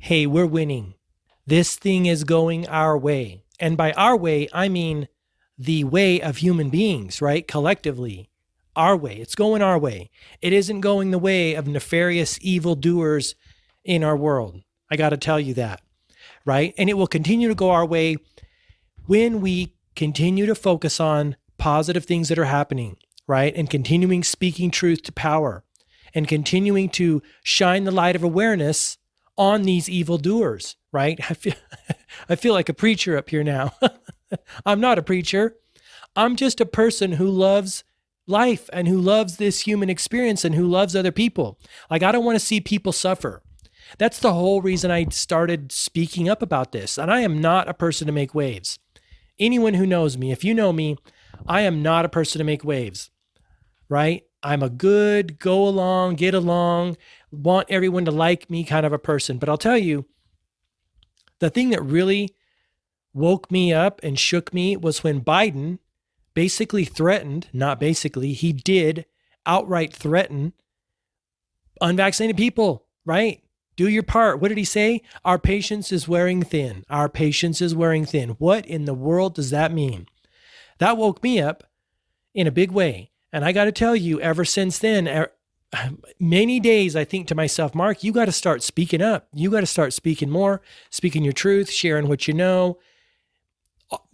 hey, we're winning. This thing is going our way. And by our way, I mean the way of human beings, right? Collectively, our way. It's going our way. It isn't going the way of nefarious evildoers in our world. I got to tell you that, right? And it will continue to go our way when we continue to focus on positive things that are happening, right? And continuing speaking truth to power and continuing to shine the light of awareness on these evildoers, right? I feel like a preacher up here now. I'm not a preacher. I'm just a person who loves life and who loves this human experience and who loves other people. Like, I don't want to see people suffer. That's the whole reason I started speaking up about this. And I am not a person to make waves. Anyone who knows me, if you know me, I am not a person to make waves, right? I'm a good, go along, get along, want everyone to like me kind of a person. But I'll tell you, the thing that really woke me up and shook me was when Biden basically threatened, not basically, he did outright threaten unvaccinated people, right? Do your part. What did he say? Our patience is wearing thin. Our patience is wearing thin. What in the world does that mean? That woke me up in a big way. And I got to tell you, ever since then, many days I think to myself, Mark, you got to start speaking up. You got to start speaking more, speaking your truth, sharing what you know,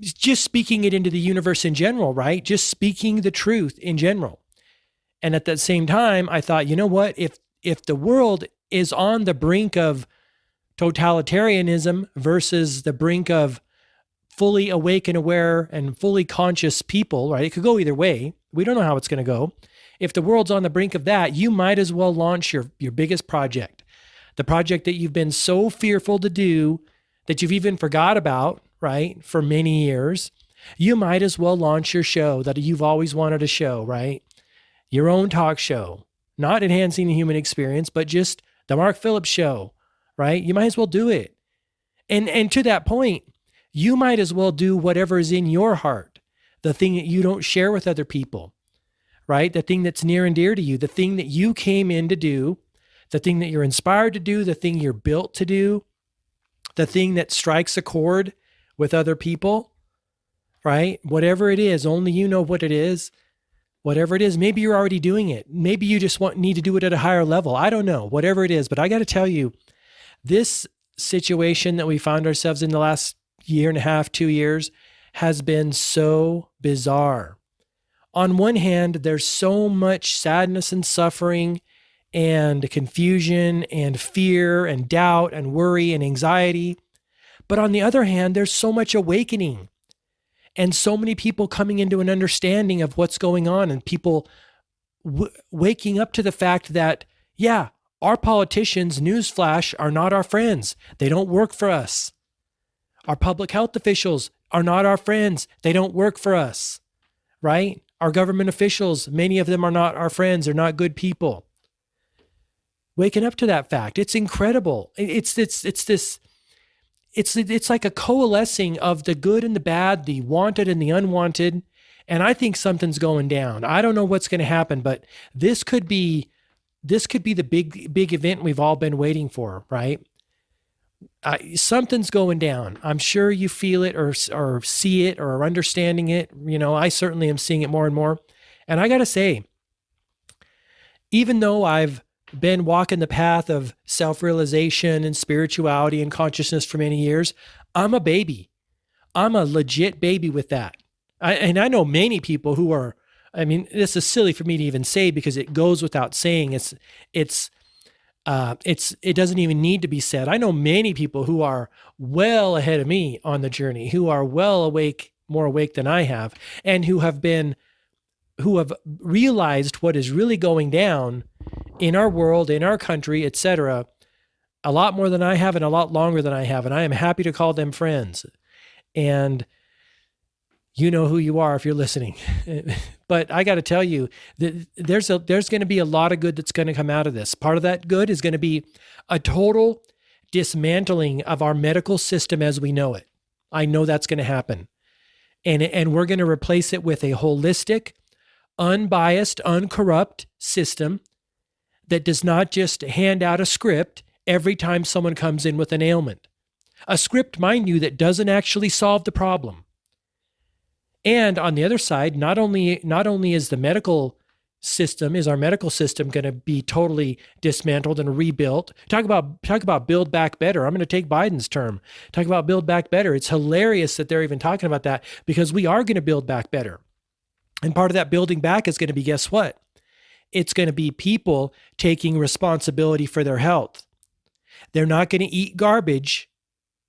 just speaking it into the universe in general, right? Just speaking the truth in general. And at that same time, I thought, you know what? If the world is on the brink of totalitarianism versus the brink of fully awake and aware and fully conscious people, right? It could go either way. We don't know how it's going to go. If the world's on the brink of that, you might as well launch your biggest project, the project that you've been so fearful to do that you've even forgot about, right? For many years. You might as well launch your show that you've always wanted to show, right? Your own talk show, not enhancing the human experience, but just the Mark Phillips show, right? You might as well do it. And to that point, you might as well do whatever is in your heart, the thing that you don't share with other people, right? The thing that's near and dear to you, the thing that you came in to do, the thing that you're inspired to do, the thing you're built to do, the thing that strikes a chord with other people, right? Whatever it is, only you know what it is. Whatever it is, maybe you're already doing it. Maybe you just need to do it at a higher level. I don't know, whatever it is. But I got to tell you, this situation that we found ourselves in the last year and a half, 2 years, has been so bizarre. On one hand, there's so much sadness and suffering and confusion and fear and doubt and worry and anxiety. But on the other hand, there's so much awakening and so many people coming into an understanding of what's going on and people waking up to the fact that, yeah, our politicians, newsflash, are not our friends. They don't work for us. Our public health officials are not our friends. They don't work for us, right? Our government officials, many of them are not our friends. They're not good people. Waking up to that fact, it's incredible. It's like a coalescing of the good and the bad, the wanted and the unwanted. And I think something's going down. I don't know what's going to happen, but this could be the big event we've all been waiting for, right? Something's going down. I'm sure you feel it or see it or are understanding it. You know, I certainly am seeing it more and more. And I got to say, even though I've been walking the path of self-realization and spirituality and consciousness for many years, I'm a baby. I'm a legit baby with that. And I know many people who are, I mean, this is silly for me to even say because it goes without saying. It doesn't even need to be said. I know many people who are well ahead of me on the journey, who are well awake, more awake than I have, and who have realized what is really going down in our world, in our country, etc., a lot more than I have and a lot longer than I have. And I am happy to call them friends. And you know who you are if you're listening. But I got to tell you, there's going to be a lot of good that's going to come out of this. Part of that good is going to be a total dismantling of our medical system as we know it. I know that's going to happen. And we're going to replace it with a holistic, unbiased, uncorrupt system that does not just hand out a script every time someone comes in with an ailment. A script, mind you, that doesn't actually solve the problem. And on the other side, not only is our medical system going to be totally dismantled and rebuilt. Talk about build back better. I'm going to take Biden's term. Talk about build back better. It's hilarious that they're even talking about that, because we are going to build back better. And part of that building back is going to be, guess what? It's going to be people taking responsibility for their health. They're not going to eat garbage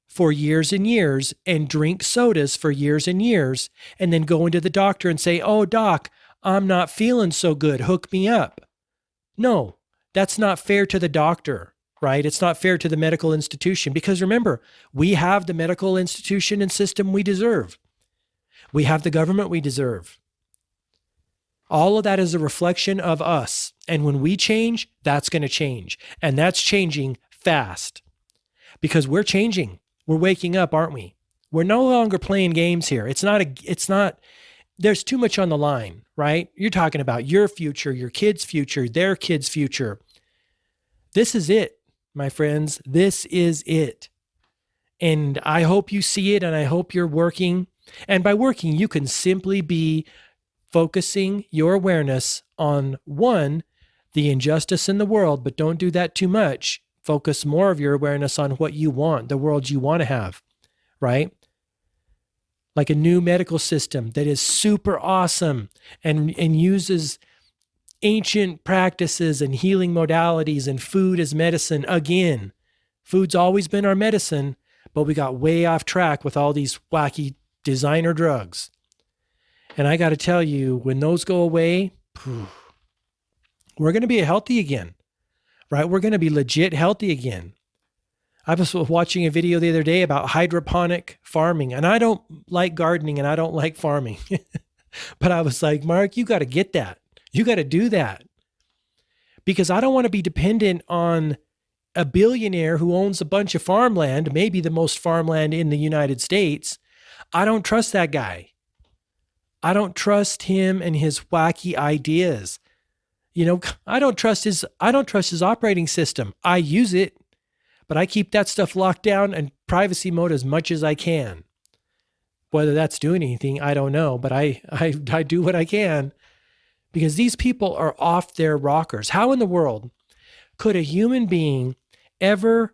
for years and years and drink sodas for years and years and then go into the doctor and say, "Oh, doc, I'm not feeling so good. Hook me up." No, that's not fair to the doctor, right? It's not fair to the medical institution, because remember, we have the medical institution and system we deserve. We have the government we deserve. All of that is a reflection of us. And when we change, that's going to change. And that's changing fast, because we're changing. We're waking up, aren't we? We're no longer playing games here. It's not, there's too much on the line, right? You're talking about your future, your kids' future, their kids' future. This is it, my friends. This is it. And I hope you see it, and I hope you're working. And by working, you can simply be focusing your awareness on, one, the injustice in the world, but don't do that too much. Focus more of your awareness on what you want, the world you want to have, right? Like a new medical system that is super awesome and uses ancient practices and healing modalities and food as medicine. Again, food's always been our medicine, but we got way off track with all these wacky designer drugs. And I got to tell you, when those go away, we're going to be healthy again, right? We're going to be legit healthy again. I was watching a video the other day about hydroponic farming, and I don't like gardening and I don't like farming, but I was like, Mark, you got to get that. You got to do that, because I don't want to be dependent on a billionaire who owns a bunch of farmland, maybe the most farmland in the United States. I don't trust that guy. I don't trust him and his wacky ideas. You know, I don't trust his operating system. I use it, but I keep that stuff locked down and privacy mode as much as I can. Whether that's doing anything, I don't know, but I do what I can, because these people are off their rockers. How in the world could a human being ever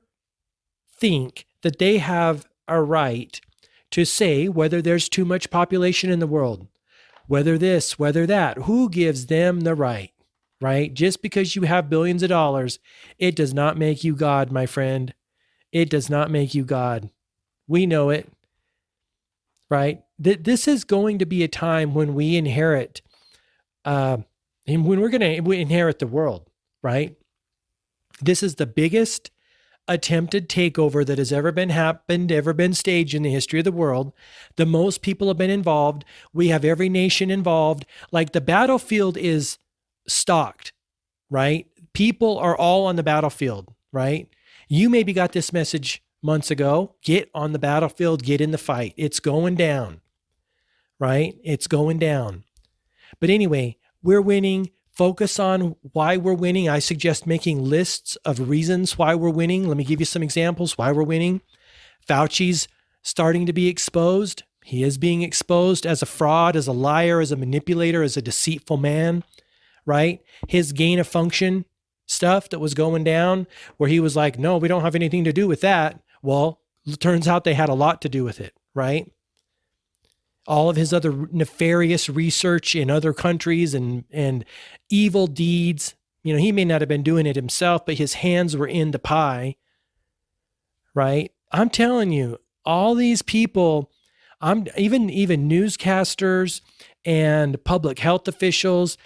think that they have a right to say whether there's too much population in the world, whether this, whether that? Who gives them the right? Right? Just because you have billions of dollars, it does not make you God, my friend. It does not make you God. We know it, right? This is going to be a time when we inherit, and when we're going to inherit the world, right? This is the biggest attempted takeover that has ever been staged in the history of the world. The most people have been involved. We have every nation involved. Like, the battlefield is stocked, right? People are all on the battlefield, right? You maybe got this message months ago. Get on the battlefield, get in the fight. It's going down, right? It's going down. But anyway, we're winning. Focus on why we're winning. I suggest making lists of reasons why we're winning. Let me give you some examples why we're winning. Fauci's starting to be exposed. He is being exposed as a fraud, as a liar, as a manipulator, as a deceitful man, right? His gain of function stuff that was going down, where he was like, no, we don't have anything to do with that. Well, it turns out they had a lot to do with it, right? All of his other nefarious research in other countries and evil deeds. You know, he may not have been doing it himself, but his hands were in the pie, right? I'm telling you, all these people, even newscasters and public health officials,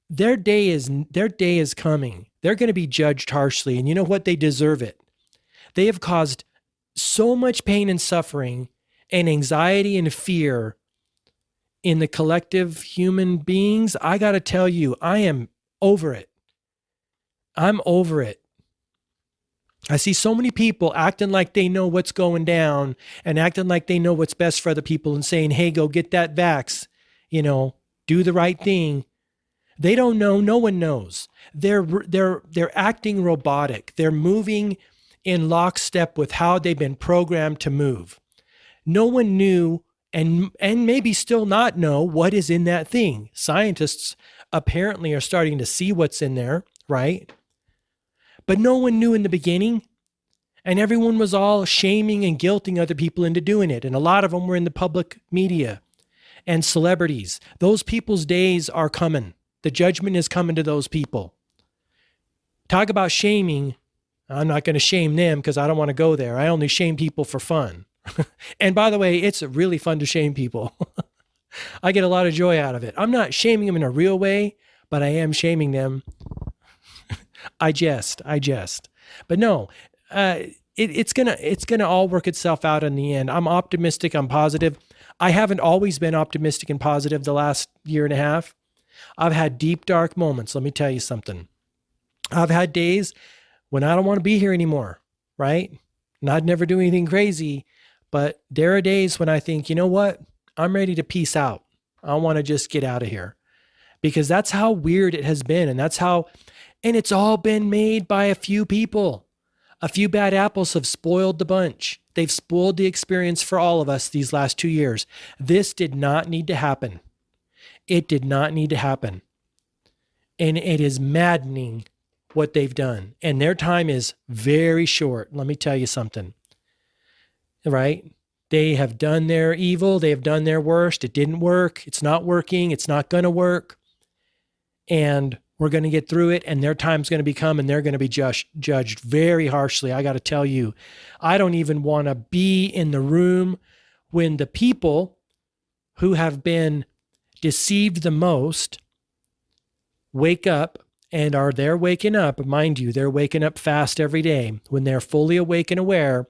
their day is coming. They're going to be judged harshly. And you know what? They deserve it. They have caused so much pain and suffering and anxiety and fear in the collective human beings. I got to tell you, I am over it. I'm over it. I see so many people acting like they know what's going down and acting like they know what's best for other people and saying, hey, go get that vax, you know, do the right thing. They don't know. No one knows. They're acting robotic. They're moving in lockstep with how they've been programmed to move. No one knew and maybe still not know what is in that thing. Scientists apparently are starting to see what's in there, right? But no one knew in the beginning, and everyone was all shaming and guilting other people into doing it. And a lot of them were in the public media and celebrities. Those people's days are coming. The judgment is coming to those people. Talk about shaming. I'm not going to shame them because I don't want to go there. I only shame people for fun. And by the way, it's really fun to shame people. I get a lot of joy out of it. I'm not shaming them in a real way, but I am shaming them. I jest. But no, it's gonna all work itself out in the end. I'm optimistic. I'm positive. I haven't always been optimistic and positive the last year and a half. I've had deep, dark moments. Let me tell you something. I've had days when I don't want to be here anymore, right? And I'd never do anything crazy, but there are days when I think, you know what? I'm ready to peace out. I want to just get out of here, because that's how weird it has been. And it's all been made by a few people. A few bad apples have spoiled the bunch. They've spoiled the experience for all of us these last 2 years. This did not need to happen. It did not need to happen. And it is maddening what they've done. And their time is very short. Let me tell you something. Right? They have done their evil. They have done their worst. It didn't work. It's not working. It's not going to work. And we're going to get through it, and their time's going to come, and they're going to be judged very harshly. I got to tell you, I don't even want to be in the room when the people who have been deceived the most wake up and are there waking up. Mind you, they're waking up fast every day when they're fully awake and aware.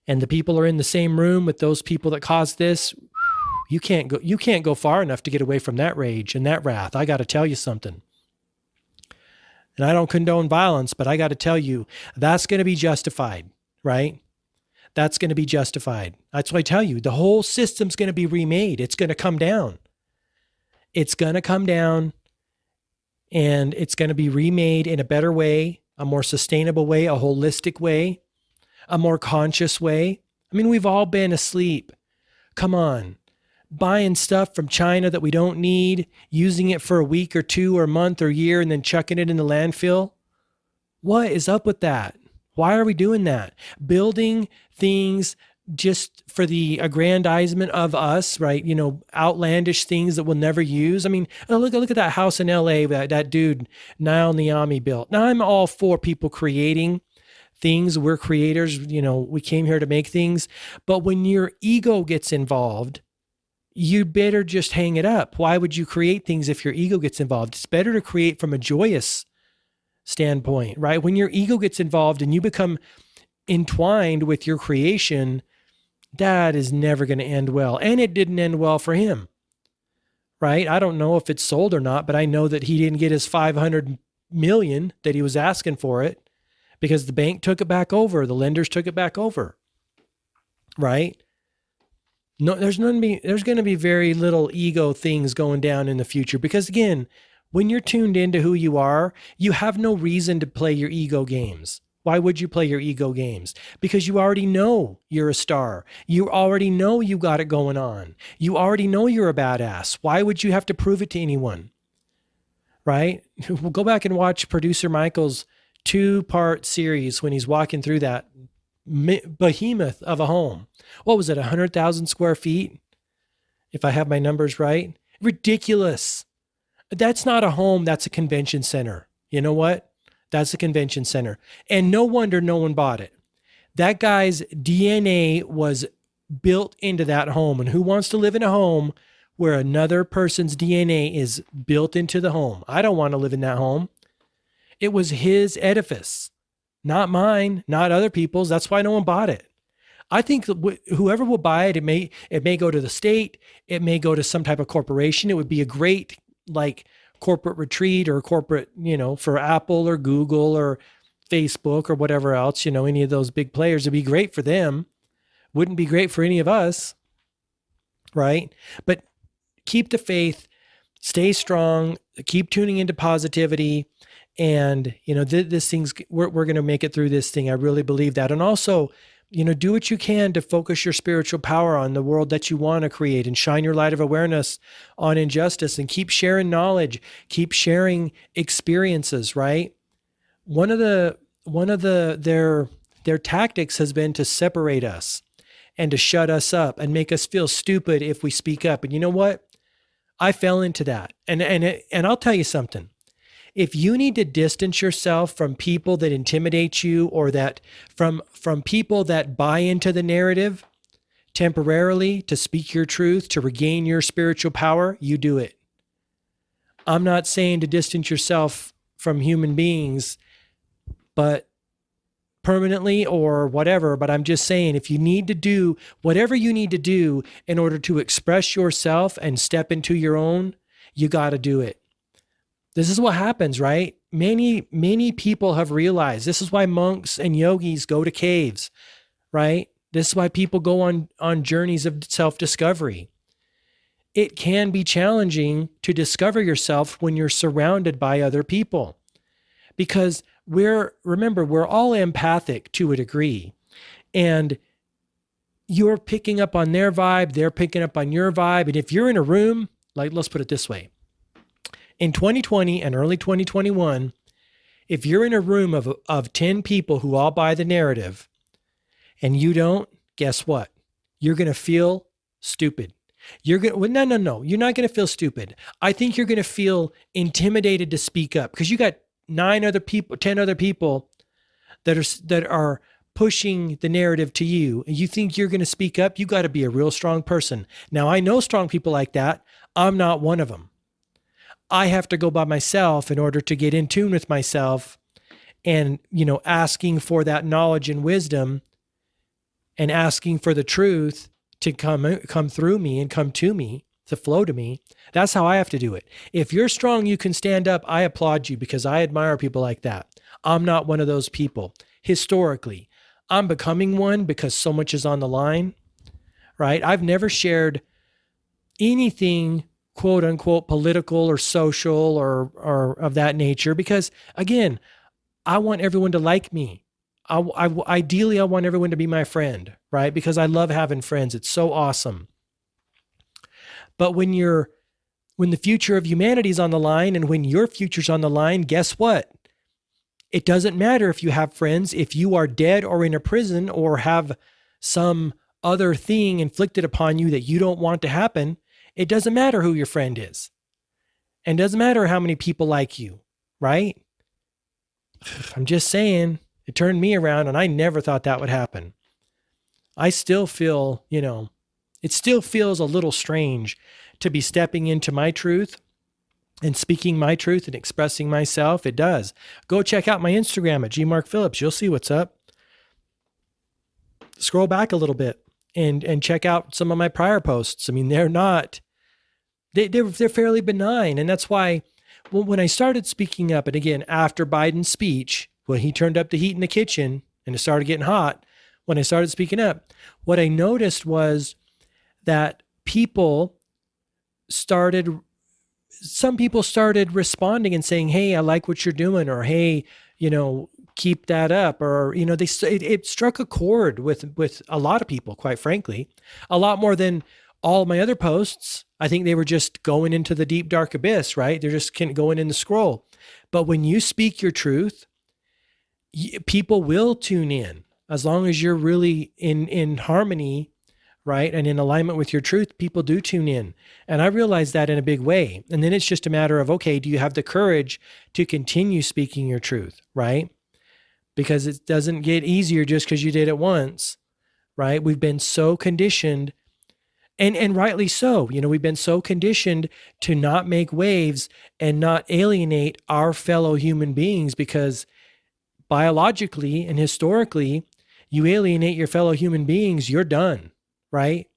And the people are in the same room with those people that caused this. You can't go far enough to get away from that rage and that wrath. I got to tell you something. And I don't condone violence, but I got to tell you, that's going to be justified, right? That's going to be justified. That's what I tell you. The whole system's going to be remade. It's going to come down. It's going to come down, and it's going to be remade in a better way, a more sustainable way, a holistic way, a more conscious way. I mean, we've all been asleep. Come on. Buying stuff from China that we don't need, using it for a week or two or a month or year, and then chucking it in the landfill. What is up with that? Why are we doing that? Building things just for the aggrandizement of us, right? You know, outlandish things that we'll never use. I mean, look at that house in LA that dude, Niall Niami, built. Now, I'm all for people creating things. We're creators. You know, we came here to make things. But when your ego gets involved, you better just hang it up. Why would you create things if your ego gets involved? It's better to create from a joyous standpoint, right? When your ego gets involved and you become entwined with your creation, that is never going to end well. And it didn't end well for him, right? I don't know if it's sold or not, but I know that he didn't get his 500 million that he was asking for it because the bank took it back over. The lenders took it back over, right? No, there's going to be very little ego things going down in the future, because again, when you're tuned into who you are, you have no reason to play your ego games. Why would you play your ego games? Because you already know you're a star. You already know you got it going on. You already know you're a badass. Why would you have to prove it to anyone? Right? We'll go back and watch producer Michael's 2-part series when he's walking through that behemoth of a home. What was it, 100,000 square feet? If I have my numbers right. Ridiculous. That's not a home. That's a convention center. You know what? That's a convention center. And no wonder no one bought it. That guy's DNA was built into that home. And who wants to live in a home where another person's DNA is built into the home? I don't want to live in that home. It was his edifice, not mine, not other people's. That's why no one bought it. I think whoever will buy it, it may go to the state. It may go to some type of corporation. It would be a great corporate retreat or corporate, for Apple or Google or Facebook or whatever else, any of those big players. It'd be great for them. Wouldn't be great for any of us. Right. But keep the faith. Stay strong, keep tuning into positivity. And, this thing's, we're going to make it through this thing. I really believe that. And also, do what you can to focus your spiritual power on the world that you want to create and shine your light of awareness on injustice and keep sharing knowledge, keep sharing experiences, right? One of their tactics has been to separate us and to shut us up and make us feel stupid if we speak up. And you know what? I fell into that. And I'll tell you something. If you need to distance yourself from people that intimidate you or that from people that buy into the narrative temporarily to speak your truth, to regain your spiritual power, you do it. I'm not saying to distance yourself from human beings, but permanently or whatever, but I'm just saying if you need to do whatever you need to do in order to express yourself and step into your own, you got to do it. This is what happens, right? Many people have realized this is why monks and yogis go to caves, right? This is why people go on journeys of self-discovery. It can be challenging to discover yourself when you're surrounded by other people because we're all empathic to a degree, and you're picking up on their vibe, they're picking up on your vibe. And if you're in a room, like, let's put it this way, in 2020 and early 2021, if you're in a room of 10 people who all buy the narrative and you don't, guess what? You're going to feel stupid. You're no. You're not going to feel stupid. I think you're going to feel intimidated to speak up because you got 10 other people that are pushing the narrative to you, and you think you're going to speak up. You got to be a real strong person. Now, I know strong people like that. I'm not one of them. I have to go by myself in order to get in tune with myself and, asking for that knowledge and wisdom and asking for the truth to come through me and come to me, to flow to me. That's how I have to do it. If you're strong, you can stand up. I applaud you because I admire people like that. I'm not one of those people. Historically, I'm becoming one because so much is on the line, right? I've never shared anything quote unquote political or social or of that nature because, again, I want everyone to like me. Ideally, I want everyone to be my friend, right? Because I love having friends. It's so awesome. But when the future of humanity is on the line and when your future's on the line, guess what? It doesn't matter if you have friends. If you are dead or in a prison or have some other thing inflicted upon you that you don't want to happen, it doesn't matter who your friend is. And it doesn't matter how many people like you, right? I'm just saying, it turned me around and I never thought that would happen. I still feel, it still feels a little strange to be stepping into my truth and speaking my truth and expressing myself. It does. Go check out my Instagram at gmarkphillips. You'll see what's up. Scroll back a little bit and check out some of my prior posts. I mean, they're fairly benign. And that's why when I started speaking up, and again, after Biden's speech, when he turned up the heat in the kitchen and it started getting hot, when I started speaking up, what I noticed was that some people started responding and saying, hey, I like what you're doing, or hey, keep that up, or, it struck a chord with a lot of people, quite frankly, a lot more than all my other posts. I think they were just going into the deep, dark abyss, right? They're just going in the scroll. But when you speak your truth, people will tune in as long as you're really in harmony, right? And in alignment with your truth, people do tune in. And I realized that in a big way. And then it's just a matter of, okay, do you have the courage to continue speaking your truth, right? Because it doesn't get easier just because you did it once, right? We've been so conditioned, and rightly so. We've been so conditioned to not make waves and not alienate our fellow human beings because biologically and historically, you alienate your fellow human beings, you're done, right?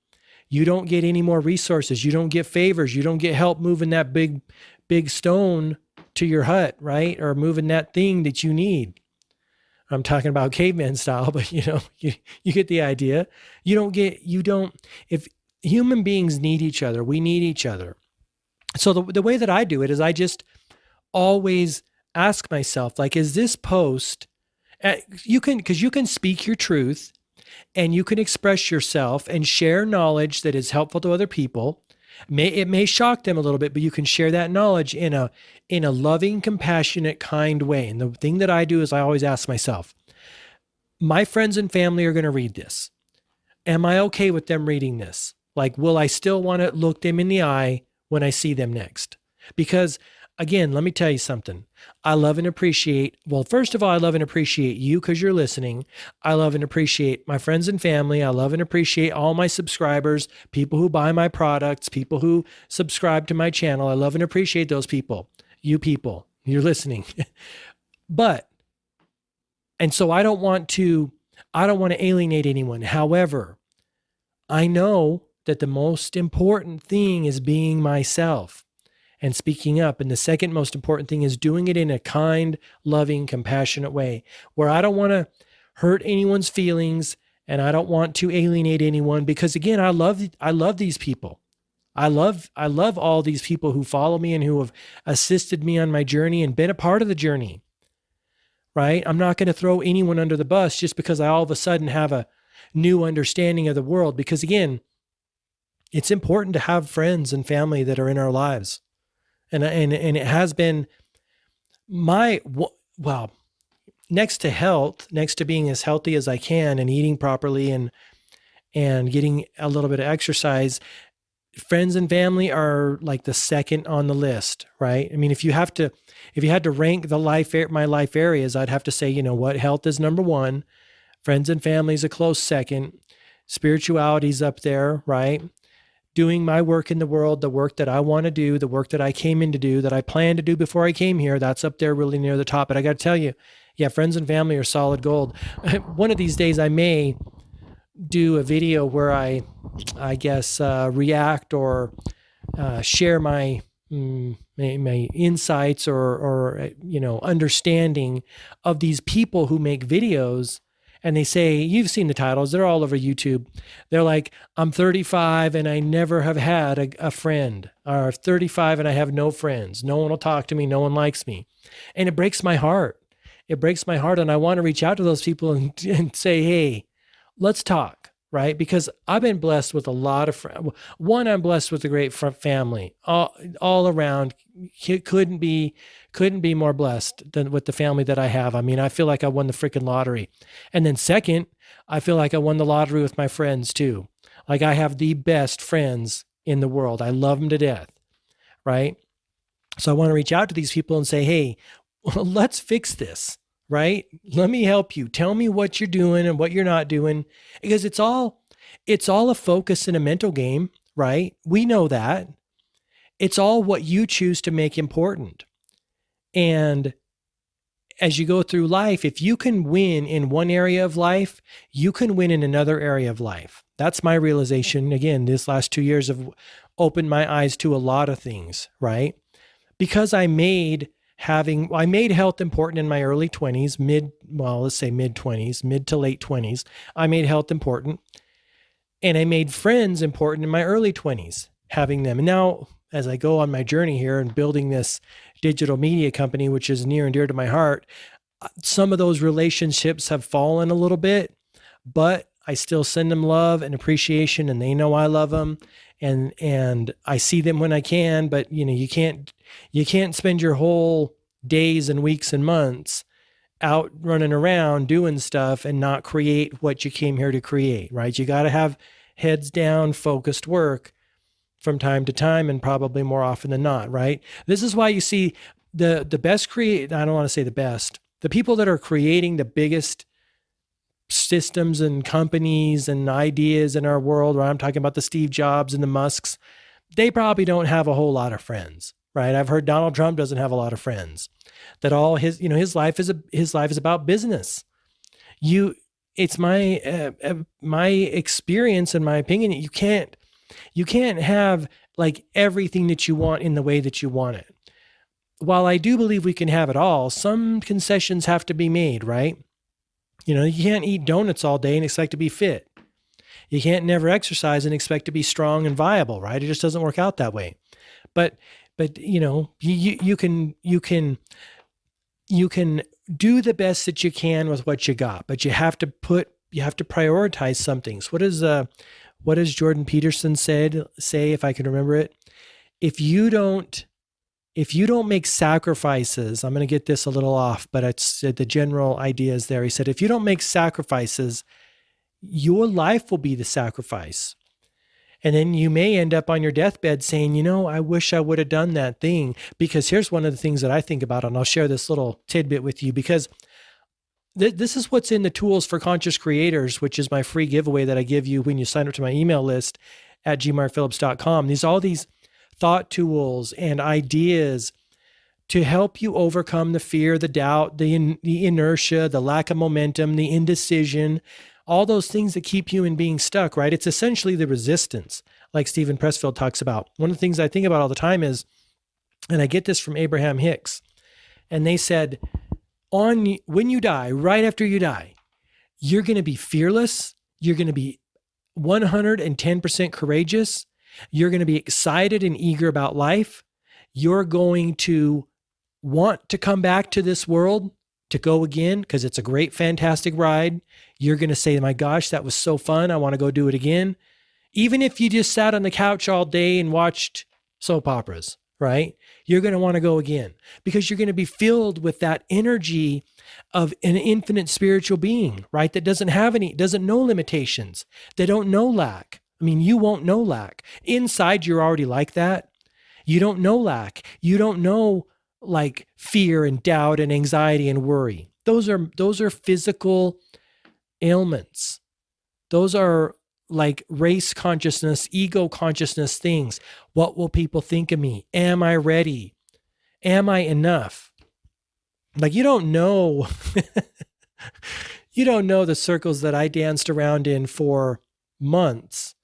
You don't get any more resources. You don't get favors. You don't get help moving that big stone to your hut, right? Or moving that thing that you need. I'm talking about caveman style, but you get the idea. If human beings need each other, we need each other. So the way that I do it is I just always ask myself, like, is this post, because you can speak your truth and you can express yourself and share knowledge that is helpful to other people. It may shock them a little bit, but you can share that knowledge in a loving, compassionate, kind way. And the thing that I do is I always ask myself, my friends and family are going to read this. Am I okay with them reading this? Like, will I still want to look them in the eye when I see them next? Because again, let me tell you something. I love and appreciate, well, first of all, I love and appreciate you because you're listening. I love and appreciate my friends and family. I love and appreciate all my subscribers, people who buy my products, people who subscribe to my channel. I love and appreciate those people. You people, you're listening. But, and so I don't want to alienate anyone. However, I know that the most important thing is being myself and speaking up. And the second most important thing is doing it in a kind, loving, compassionate way where I don't want to hurt anyone's feelings and I don't want to alienate anyone, because again, I love these people. I love all these people who follow me and who have assisted me on my journey and been a part of the journey. Right? I'm not going to throw anyone under the bus just because I all of a sudden have a new understanding of the world, because again, it's important to have friends and family that are in our lives. And it has been well, next to health, next to being as healthy as I can and eating properly and getting a little bit of exercise, friends and family are like the second on the list, right? I mean, if you had to rank my life areas, I'd have to say, you know what, health is number one, friends and family is a close second, spirituality's up there, right? Doing my work in the world, the work that I want to do, the work that I came in to do, that I planned to do before I came here, that's up there really near the top. But I got to tell you, yeah, friends and family are solid gold. One of these days I may do a video where I guess, react or share my insights or understanding of these people who make videos. And they say, you've seen the titles, they're all over YouTube. They're like, I'm 35 and I never have had a friend, or 35 and I have no friends. No one will talk to me. No one likes me. And it breaks my heart. It breaks my heart. And I want to reach out to those people and say, hey, let's talk, right? Because I've been blessed with a lot of friends. One, I'm blessed with a great family all around. Couldn't be more blessed than with the family that I have. I mean, I feel like I won the freaking lottery. And then second, I feel like I won the lottery with my friends too. Like, I have the best friends in the world. I love them to death, right? So I want to reach out to these people and say, hey, let's fix this, right? Let me help you. Tell me what you're doing and what you're not doing, because it's all a focus and a mental game, right? We know that. It's all what you choose to make important. And as you go through life, if you can win in one area of life, you can win in another area of life. That's my realization. Again, this last 2 years have opened my eyes to a lot of things, right? Because I made health important in my early 20s, let's say mid 20s, mid to late 20s. I made health important. And I made friends important in my early 20s, having them. And now, as I go on my journey here and building this digital media company, which is near and dear to my heart, some of those relationships have fallen a little bit, but I still send them love and appreciation, and they know I love them, and I see them when I can. But you can't spend your whole days and weeks and months out running around doing stuff and not create what you came here to create, right? You got to have heads down, focused work from time to time, and probably more often than not, right? This is why you see the best I don't want to say the best, the people that are creating the biggest systems and companies and ideas in our world, where I'm talking about the Steve Jobs and the Musks, they probably don't have a whole lot of friends, right? I've heard Donald Trump doesn't have a lot of friends. That all his life is about business. It's my experience and my opinion that you can't have like everything that you want in the way that you want it. While I do believe we can have it all, some concessions have to be made, right? You can't eat donuts all day and expect to be fit. You can't never exercise and expect to be strong and viable, right? It just doesn't work out that way. But But you can do the best that you can with what you got, but you have to prioritize some things. What does Jordan Peterson say, if I can remember it? If you don't make sacrifices, I'm going to get this a little off, but it's the general idea is there. He said, if you don't make sacrifices, your life will be the sacrifice. And then you may end up on your deathbed saying, I wish I would have done that thing. Because here's one of the things that I think about, and I'll share this little tidbit with you, because this is what's in the Tools for Conscious Creators, which is my free giveaway that I give you when you sign up to my email list at gmarkphillips.com. All these thought tools and ideas to help you overcome the fear, the doubt, the inertia, the lack of momentum, the indecision, all those things that keep human beings stuck, right? It's essentially the resistance, like Stephen Pressfield talks about. One of the things I think about all the time is, and I get this from Abraham Hicks, and they said, when you die, right after you die, you're going to be fearless. You're going to be 110% courageous. You're going to be excited and eager about life. You're going to want to come back to this world to go again because it's a great, fantastic ride. You're going to say, my gosh, that was so fun. I want to go do it again. Even if you just sat on the couch all day and watched soap operas, right? You're going to want to go again because you're going to be filled with that energy of an infinite spiritual being, right? That doesn't know limitations. They don't know lack. I mean, you won't know lack. Inside, you're already like that. You don't know lack. You don't know like fear and doubt and anxiety and worry. Those are physical ailments. Those are like race consciousness, ego consciousness things. What will people think of me? Am I ready? Am I enough? Like you don't know the circles that I danced around in for months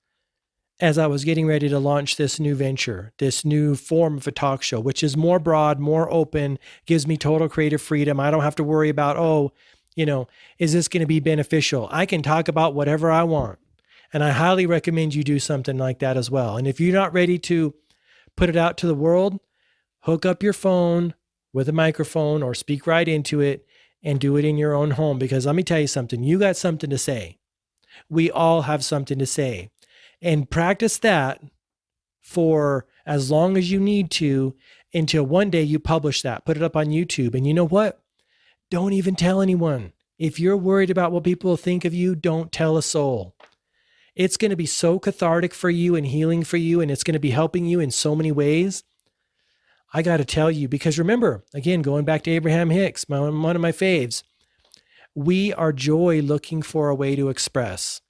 as I was getting ready to launch this new venture, this new form of a talk show, which is more broad, more open, gives me total creative freedom. I don't have to worry about, is this going to be beneficial? I can talk about whatever I want. And I highly recommend you do something like that as well. And if you're not ready to put it out to the world, hook up your phone with a microphone or speak right into it and do it in your own home. Because let me tell you something, you got something to say. We all have something to say. And practice that for as long as you need to until one day you publish that, put it up on YouTube. And you know what? Don't even tell anyone. If you're worried about what people will think of you, don't tell a soul. It's going to be so cathartic for you and healing for you, and it's going to be helping you in so many ways. I got to tell you, because remember, again, going back to Abraham Hicks, one of my faves, we are joy looking for a way to express.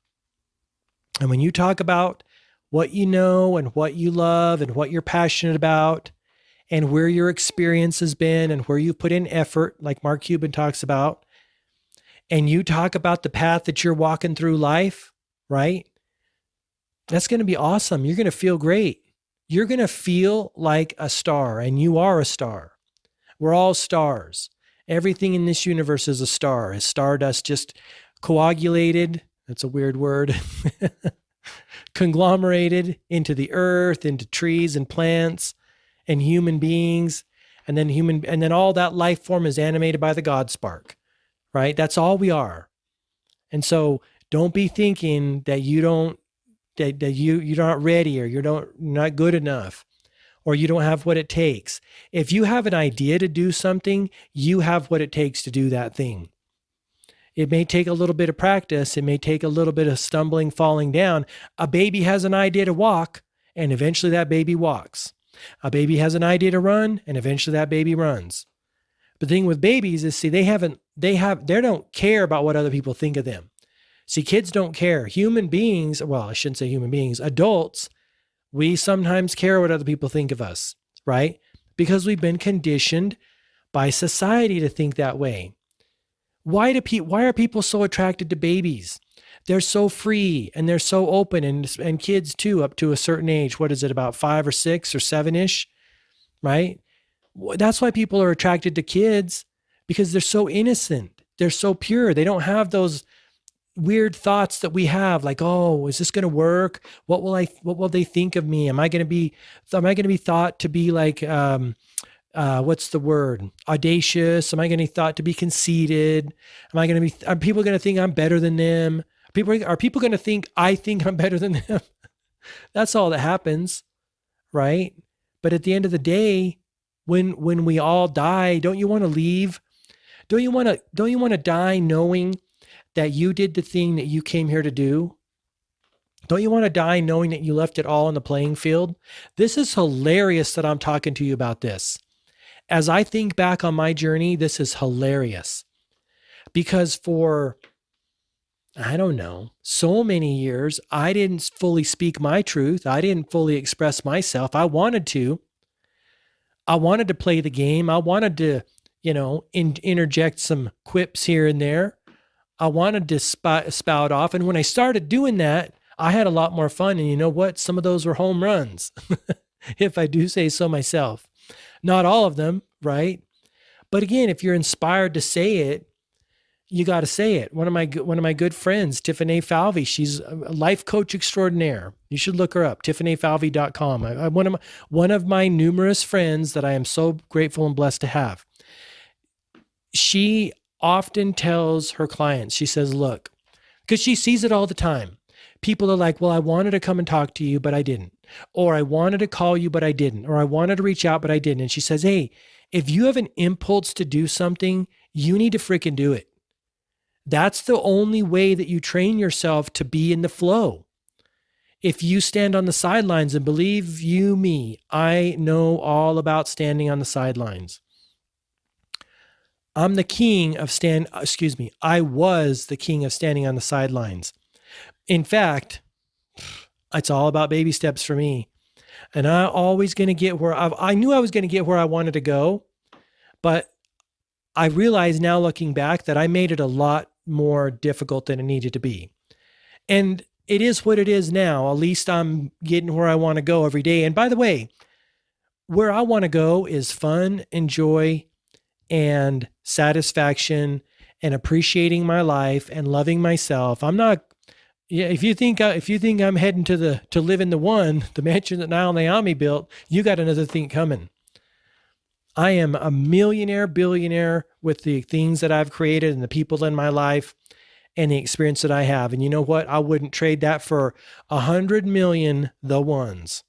And when you talk about what you know and what you love and what you're passionate about and where your experience has been and where you put in effort, like Mark Cuban talks about, and you talk about the path that you're walking through life, right? That's going to be awesome. You're going to feel great. You're going to feel like a star, and you are a star. We're all stars. Everything in this universe is a star. Is stardust just coagulated? That's a weird word. Conglomerated into the earth, into trees and plants and human beings. And then all that life form is animated by the God spark, right? That's all we are. And so don't be thinking that you're not ready or you're not good enough or you don't have what it takes. If you have an idea to do something, you have what it takes to do that thing. It may take a little bit of practice. It may take a little bit of stumbling, falling down. A baby has an idea to walk, and eventually that baby walks. A baby has an idea to run, and eventually that baby runs. The thing with babies is, see, they don't care about what other people think of them. See, kids don't care. Human beings, well, I shouldn't say human beings, adults, we sometimes care what other people think of us, right? Because we've been conditioned by society to think that way. Why are people so attracted to babies? They're so free and they're so open, and kids too, up to a certain age. What is it, about 5 or 6 or 7-ish, right? That's why people are attracted to kids, because they're so innocent. They're so pure. They don't have those weird thoughts that we have, like, oh, is this going to work? What will they think of me? Am I going to be thought to be like, what's the word? Audacious? Am I going to be thought to be conceited? Are people going to think I'm better than them? Are people going to think I think I'm better than them? That's all that happens, right? But at the end of the day, when we all die, don't you want to leave? Don't you want to die knowing that you did the thing that you came here to do? Don't you want to die knowing that you left it all on the playing field? This is hilarious that I'm talking to you about this. As I think back on my journey, this is hilarious because for, I don't know, so many years, I didn't fully speak my truth. I didn't fully express myself. I wanted to play the game. I wanted to, interject some quips here and there. I wanted to spout off. And when I started doing that, I had a lot more fun. And you know what? Some of those were home runs, if I do say so myself. Not all of them, right? But again, if you're inspired to say it, you got to say it. One of my good friends, Tiffany Falvey, she's a life coach extraordinaire. You should look her up, tiffanyfalvey.com. One of my numerous friends that I am so grateful and blessed to have. She often tells her clients, she says, look, because she sees it all the time. People are like, well, I wanted to come and talk to you, but I didn't. Or I wanted to call you, but I didn't. Or I wanted to reach out, but I didn't. And she says, hey, if you have an impulse to do something, you need to freaking do it. That's the only way that you train yourself to be in the flow. If you stand on the sidelines, and believe you me, I know all about standing on the sidelines. I was the king of standing on the sidelines. In fact, it's all about baby steps for me. And I knew I was going to get where I wanted to go, but I realize now looking back that I made it a lot more difficult than it needed to be. And it is what it is now. At least I'm getting where I want to go every day. And by the way, where I want to go is fun and joy and satisfaction and appreciating my life and loving myself. If you think I'm heading to live in the mansion that Niall Naomi built, you got another thing coming. I am a millionaire, billionaire with the things that I've created and the people in my life and the experience that I have. And you know what? I wouldn't trade that for 100 million the ones.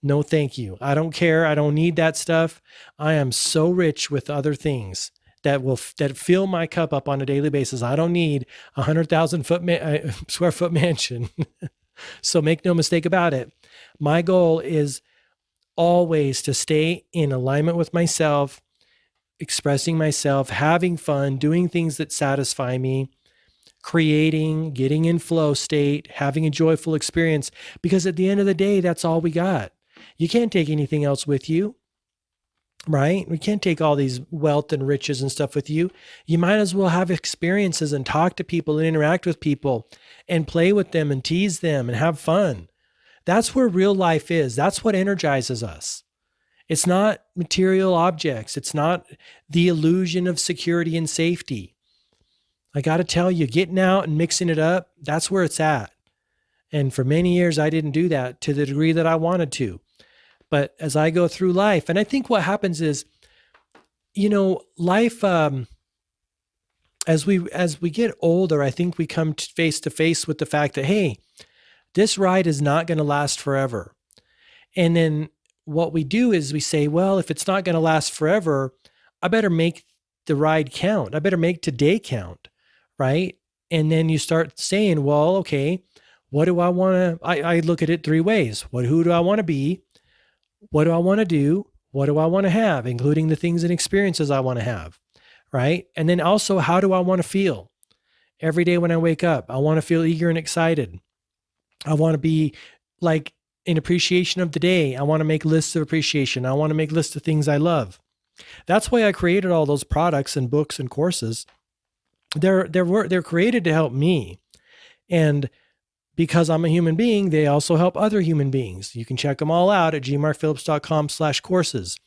No, thank you. I don't care. I don't need that stuff. I am so rich with other things that fill my cup up on a daily basis. I don't need 100,000 square foot mansion. So make no mistake about it. My goal is always to stay in alignment with myself, expressing myself, having fun, doing things that satisfy me, creating, getting in flow state, having a joyful experience. Because at the end of the day, that's all we got. You can't take anything else with you, right? We can't take all these wealth and riches and stuff with you. You might as well have experiences and talk to people and interact with people and play with them and tease them and have fun. That's where real life is. That's what energizes us. It's not material objects. It's not the illusion of security and safety. I got to tell you, getting out and mixing it up, that's where it's at. And for many years, I didn't do that to the degree that I wanted to. But as I go through life, and I think what happens is, life, as we get older, I think we come face to face with the fact that, hey, this ride is not going to last forever. And then what we do is we say, well, if it's not going to last forever, I better make the ride count. I better make today count, right? And then you start saying, well, okay, what do I want to, I look at it three ways. Who do I want to be? What do I want to do? What do I want to have, including the things and experiences I want to have, right? And then also, how do I want to feel? Every day when I wake up, I want to feel eager and excited. I want to be like in appreciation of the day. I want to make lists of appreciation. I want to make lists of things I love. That's why I created all those products and books and courses. They're created to help me. And because I'm a human being, they also help other human beings. You can check them all out at gmarkphillips.com/courses.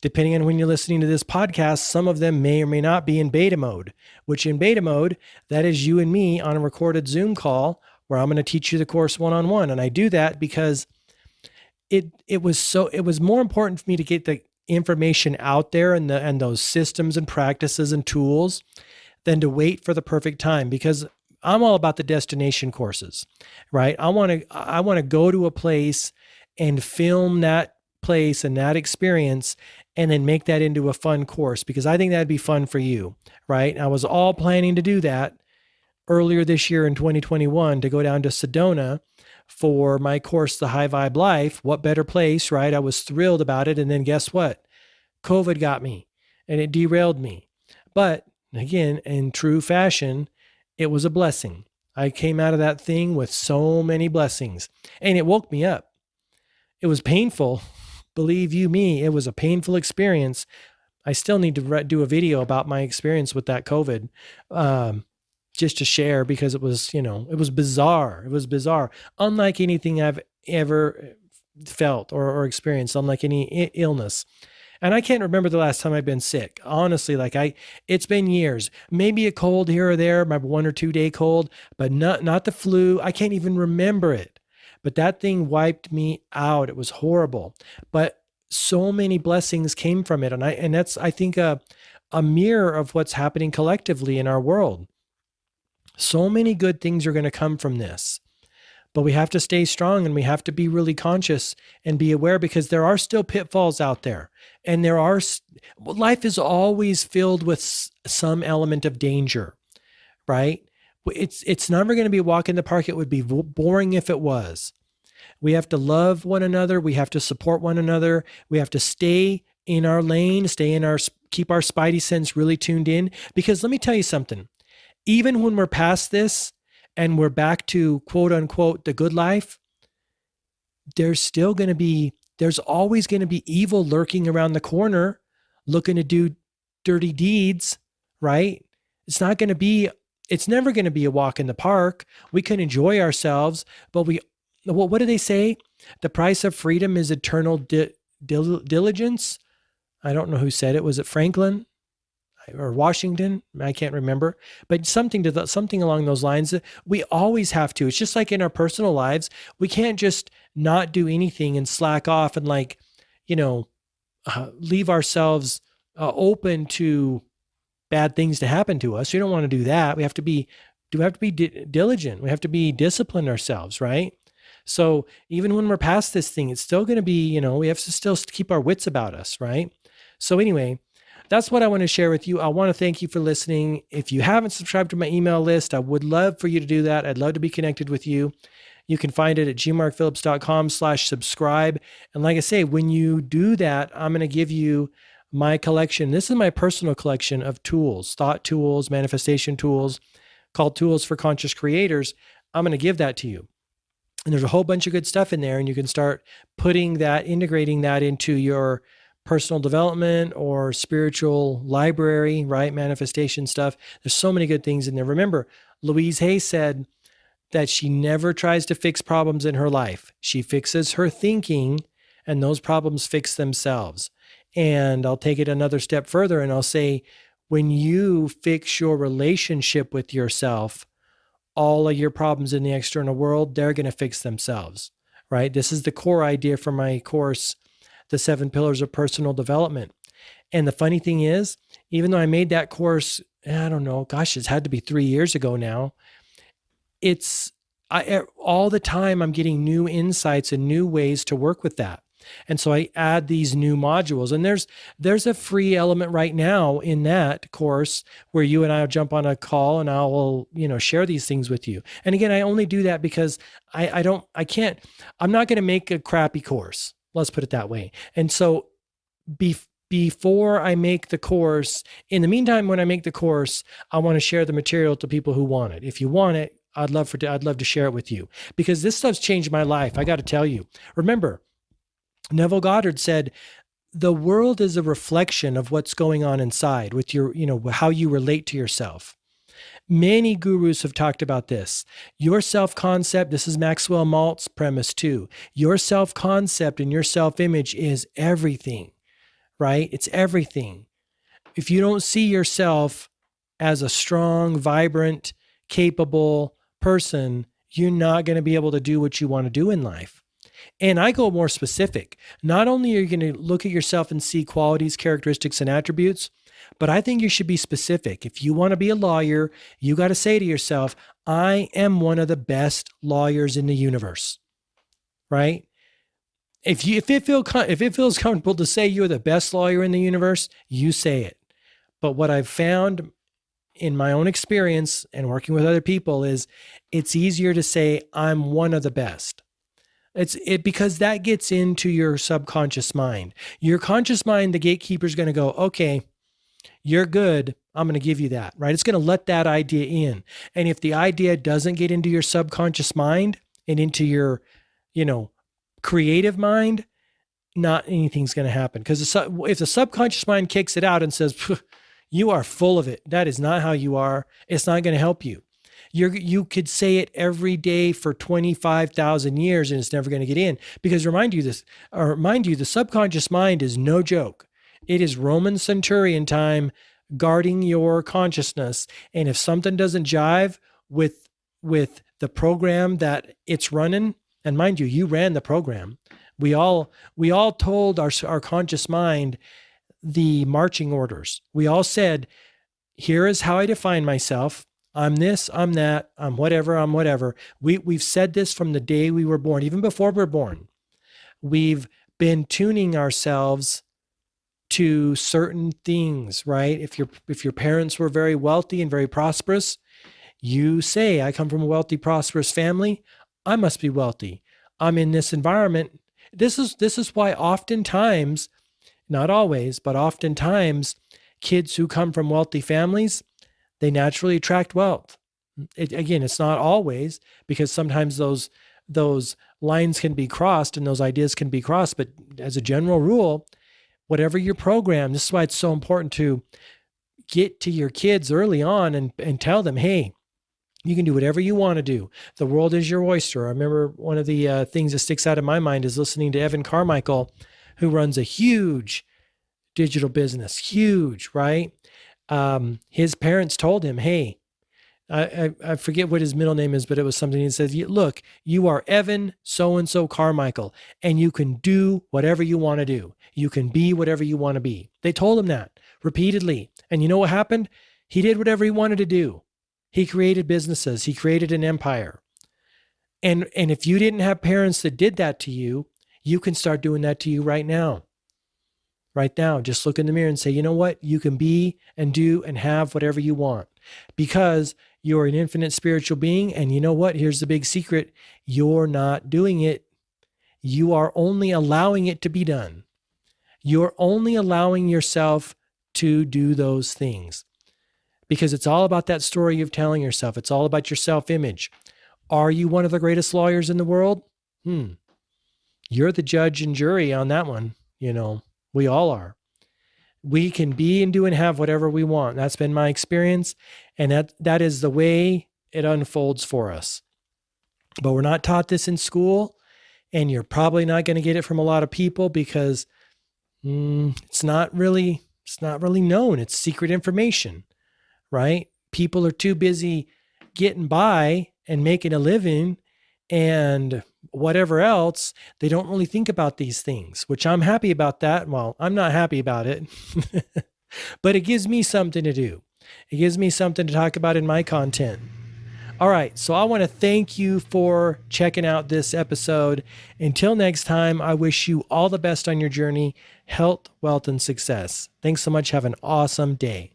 Depending on when you're listening to this podcast, some of them may or may not be in beta mode, which in beta mode, that is you and me on a recorded Zoom call where I'm going to teach you the course one-on-one. And I do that because it was more important for me to get the information out there and those systems and practices and tools than to wait for the perfect time, because I'm all about the destination courses, right? I want to go to a place and film that place and that experience and then make that into a fun course, because I think that'd be fun for you, right? I was all planning to do that earlier this year in 2021 to go down to Sedona for my course, The High Vibe Life. What better place, right? I was thrilled about it. And then guess what? COVID got me and it derailed me. But again, in true fashion, it was a blessing. I came out of that thing with so many blessings, and it woke me up. It was painful. Believe you me, it was a painful experience. I still need to do a video about my experience with that COVID, just to share, because it was, it was bizarre. It was bizarre. Unlike anything I've ever felt or experienced, unlike any illness. And I can't remember the last time I've been sick. Honestly, it's been years. Maybe a cold here or there, my 1 or 2 day cold, but not the flu. I can't even remember it. But that thing wiped me out. It was horrible. But so many blessings came from it. And that's, I think, a mirror of what's happening collectively in our world. So many good things are going to come from this. But we have to stay strong, and we have to be really conscious and be aware, because there are still pitfalls out there. And life is always filled with some element of danger, right? It's never going to be a walk in the park. It would be boring if it was. We have to love one another. We have to support one another. We have to stay in our lane, keep our spidey sense really tuned in. Because let me tell you something, even when we're past this, and we're back to quote unquote the good life, there's always going to be evil lurking around the corner looking to do dirty deeds, right? It's never going to be a walk in the park. We can enjoy ourselves, but what do they say? The price of freedom is eternal diligence. I don't know who said it. Was it Franklin or Washington? I can't remember, but something along those lines. We always have to. It's just like in our personal lives, we can't just not do anything and slack off and leave ourselves open to bad things to happen to us. You don't want to do that. We have to be diligent. We have to be disciplined ourselves, right? So even when we're past this thing, it's still going to be, we have to still keep our wits about us, right? So anyway, that's what I want to share with you. I want to thank you for listening. If you haven't subscribed to my email list, I would love for you to do that. I'd love to be connected with you. You can find it at gmarkphillips.com/subscribe. And like I say, when you do that, I'm going to give you my collection. This is my personal collection of tools, thought tools, manifestation tools, called Tools for Conscious Creators. I'm going to give that to you. And there's a whole bunch of good stuff in there, and you can start integrating that into your personal development or spiritual library, right? Manifestation stuff. There's so many good things in there. Remember, Louise Hay said that she never tries to fix problems in her life. She fixes her thinking, and those problems fix themselves. And I'll take it another step further, and I'll say, when you fix your relationship with yourself, all of your problems in the external world, they're going to fix themselves, right? This is the core idea for my course, The 7 Pillars of Personal Development. And the funny thing is, even though I made that course, I don't know, gosh, it's had to be 3 years ago now. All the time I'm getting new insights and new ways to work with that. And so I add these new modules, and there's a free element right now in that course where you and I will jump on a call and I will, share these things with you. And again, I only do that because I'm not going to make a crappy course. Let's put it that way. And so before I make the course, in the meantime, when I make the course, I want to share the material to people who want it. If you want it, I'd love to share it with you, because this stuff's changed my life. I got to tell you. Remember, Neville Goddard said, the world is a reflection of what's going on inside with your, how you relate to yourself. Many gurus have talked about this. Your self-concept, this is Maxwell Maltz premise too. Your self-concept and your self-image is everything, right? It's everything. If you don't see yourself as a strong, vibrant, capable person, you're not going to be able to do what you want to do in life. And I go more specific. Not only are you going to look at yourself and see qualities, characteristics, and attributes, but I think you should be specific. If you want to be a lawyer, you got to say to yourself, I am one of the best lawyers in the universe, right? If it feels comfortable to say you're the best lawyer in the universe, you say it. But what I've found in my own experience and working with other people is it's easier to say I'm one of the best. Because that gets into your subconscious mind. Your conscious mind, the gatekeeper, is going to go, okay, you're good. I'm going to give you that, right? It's going to let that idea in. And if the idea doesn't get into your subconscious mind and into your, creative mind, not anything's going to happen. Because if the subconscious mind kicks it out and says, you are full of it, that is not how you are, it's not going to help you. You could say it every day for 25,000 years and it's never going to get in. Because remind you, the subconscious mind is no joke. It is Roman centurion time guarding your consciousness. And if something doesn't jive with the program that it's running, and mind you, you ran the program. We all told our conscious mind the marching orders. We all said, here is how I define myself. I'm this, I'm that, I'm whatever. We've said this from the day we were born, even before we're born. We've been tuning ourselves to certain things, right? If your parents were very wealthy and very prosperous, you say, I come from a wealthy, prosperous family. I must be wealthy. I'm in this environment. This is why oftentimes, not always, but oftentimes, kids who come from wealthy families, they naturally attract wealth. Again, it's not always, because sometimes those lines can be crossed and those ideas can be crossed. But as a general rule, whatever your program, this is why it's so important to get to your kids early on and tell them, hey, you can do whatever you want to do. The world is your oyster. I remember one of the things that sticks out in my mind is listening to Evan Carmichael, who runs a huge digital business, huge, right? His parents told him, hey, I forget what his middle name is, but it was something he says, look, you are Evan so-and-so Carmichael, and you can do whatever you want to do. You can be whatever you want to be. They told him that repeatedly. And you know what happened? He did whatever he wanted to do. He created businesses. He created an empire. And if you didn't have parents that did that to you, you can start doing that to you right now. Right now, just look in the mirror and say, you know what? You can be and do and have whatever you want, because you're an infinite spiritual being. And you know what? Here's the big secret. You're not doing it. You are only allowing it to be done. You're only allowing yourself to do those things, because it's all about that story you're telling yourself. It's all about your self-image. Are you one of the greatest lawyers in the world? You're the judge and jury on that one. We all are. We can be and do and have whatever we want. That's been my experience. And that is the way it unfolds for us. But we're not taught this in school. And you're probably not going to get it from a lot of people, because it's not really known. It's secret information, right? People are too busy getting by and making a living and whatever else. They don't really think about these things, which I'm happy about that. Well, I'm not happy about it, but it gives me something to do. It gives me something to talk about in my content. All right. So I want to thank you for checking out this episode. Until next time, I wish you all the best on your journey, health, wealth, and success. Thanks so much. Have an awesome day.